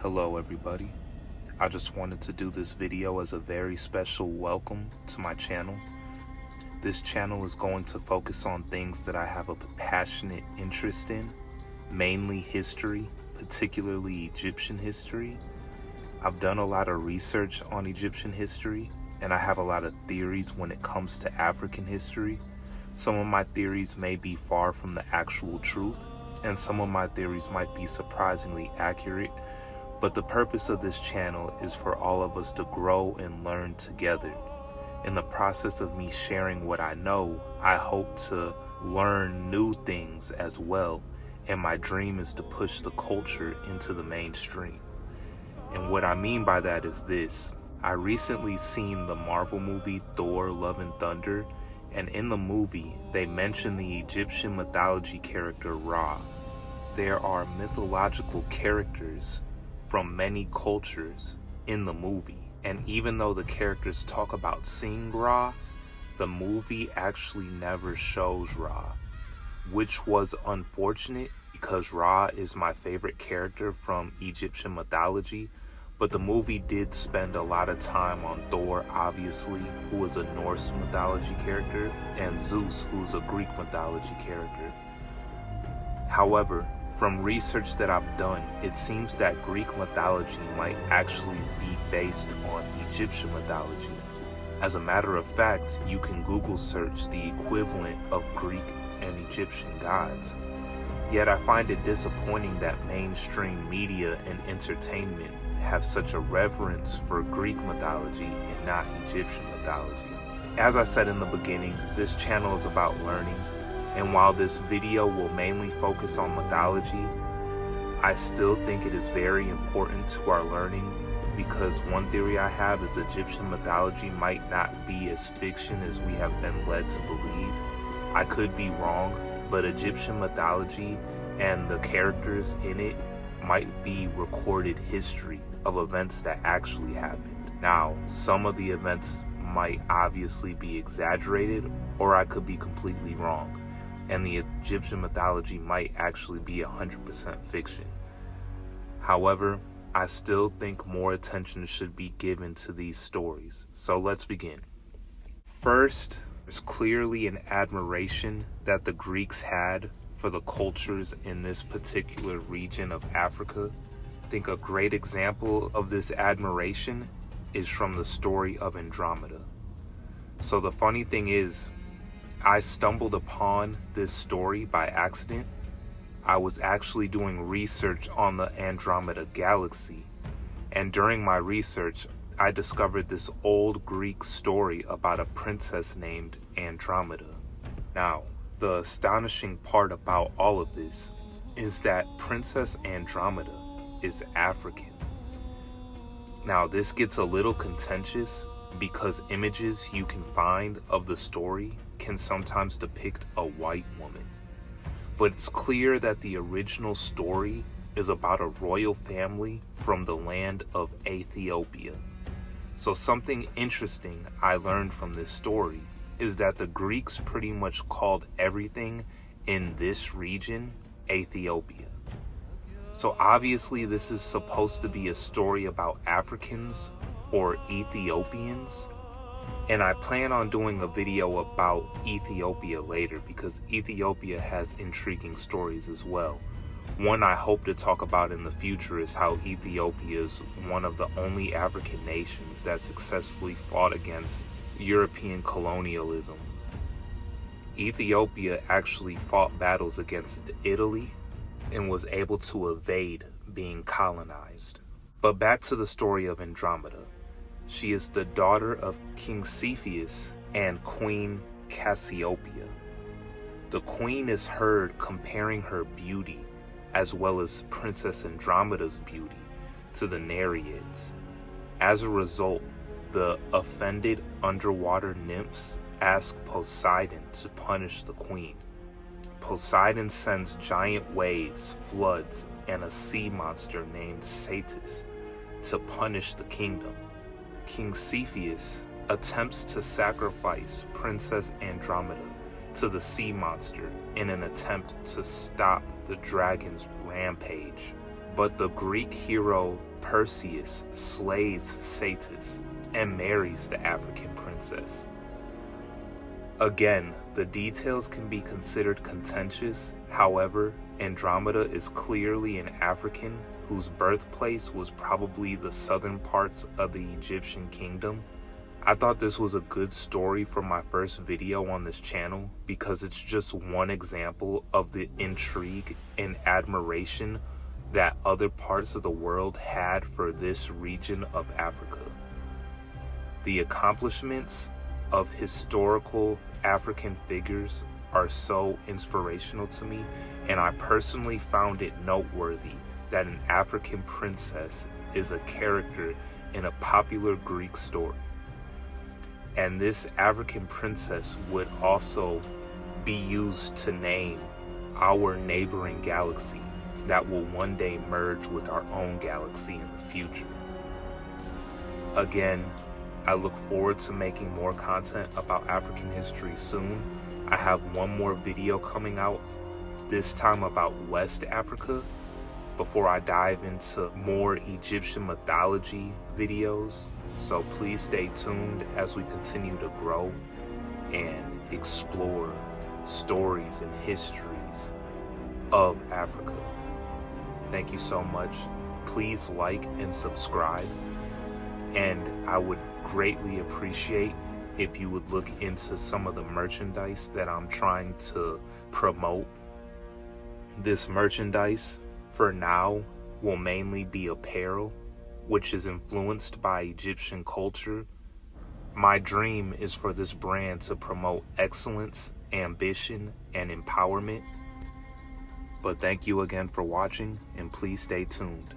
Hello everybody. I just wanted to do this video as a very special welcome to my channel. This channel is going to focus on things that I have a passionate interest in, mainly history, particularly Egyptian history. I've done a lot of research on Egyptian history, and I have a lot of theories when it comes to African history. Some of my theories may be far from the actual truth, and some of my theories might be surprisingly accurate. But the purpose of this channel is for all of us to grow and learn together. In the process of me sharing what I know, I hope to learn new things as well. And my dream is to push the culture into the mainstream. And what I mean by that is this. I recently seen the Marvel movie Thor: Love and Thunder. And in the movie, they mention the Egyptian mythology character Ra. There are mythological characters from many cultures in the movie, and even though the characters talk about seeing Ra, the movie actually never shows Ra, which was unfortunate because Ra is my favorite character from Egyptian mythology. But the movie did spend a lot of time on Thor, obviously, who is a Norse mythology character, and Zeus, who's a Greek mythology character. However, from research that I've done, it seems that Greek mythology might actually be based on Egyptian mythology. As a matter of fact, you can Google search the equivalent of Greek and Egyptian gods. Yet I find it disappointing that mainstream media and entertainment have such a reverence for Greek mythology and not Egyptian mythology. As I said in the beginning, this channel is about learning. And while this video will mainly focus on mythology, I still think it is very important to our learning, because one theory I have is Egyptian mythology might not be as fiction as we have been led to believe. I could be wrong, but Egyptian mythology and the characters in it might be recorded history of events that actually happened. Now, some of the events might obviously be exaggerated, or I could be completely wrong, and the Egyptian mythology might actually be 100% fiction. However, I still think more attention should be given to these stories. So let's begin. First, there's clearly an admiration that the Greeks had for the cultures in this particular region of Africa. I think a great example of this admiration is from the story of Andromeda. So the funny thing is, I stumbled upon this story by accident. I was actually doing research on the Andromeda galaxy, and during my research, I discovered this old Greek story about a princess named Andromeda. Now, the astonishing part about all of this is that Princess Andromeda is African. Now, this gets a little contentious because images you can find of the story can sometimes depict a white woman. But it's clear that the original story is about a royal family from the land of Ethiopia. So something interesting I learned from this story is that the Greeks pretty much called everything in this region Ethiopia. So obviously this is supposed to be a story about Africans or Ethiopians. And I plan on doing a video about Ethiopia later, because Ethiopia has intriguing stories as well. One I hope to talk about in the future is how Ethiopia is one of the only African nations that successfully fought against European colonialism. Ethiopia actually fought battles against Italy and was able to evade being colonized. But back to the story of Andromeda. She is the daughter of King Cepheus and Queen Cassiopeia. The queen is heard comparing her beauty, as well as Princess Andromeda's beauty, to the Nereids. As a result, the offended underwater nymphs ask Poseidon to punish the queen. Poseidon sends giant waves, floods, and a sea monster named Satis to punish the kingdom. King Cepheus attempts to sacrifice Princess Andromeda to the sea monster in an attempt to stop the dragon's rampage. But the Greek hero Perseus slays Satis and marries the African princess. Again, the details can be considered contentious. However, Andromeda is clearly an African whose birthplace was probably the southern parts of the Egyptian kingdom. I thought this was a good story for my first video on this channel because it's just one example of the intrigue and admiration that other parts of the world had for this region of Africa. The accomplishments of historical African figures are so inspirational to me, and I personally found it noteworthy that an African princess is a character in a popular Greek story. And this African princess would also be used to name our neighboring galaxy that will one day merge with our own galaxy in the future. Again, I look forward to making more content about African history soon. I have one more video coming out, this time about West Africa, before I dive into more Egyptian mythology videos. So please stay tuned as we continue to grow and explore stories and histories of Africa. Thank you so much. Please like and subscribe. And I would greatly appreciate if you would look into some of the merchandise that I'm trying to promote. This merchandise, for now, will mainly be apparel, which is influenced by Egyptian culture. My dream is for this brand to promote excellence, ambition, and empowerment. But thank you again for watching, and please stay tuned.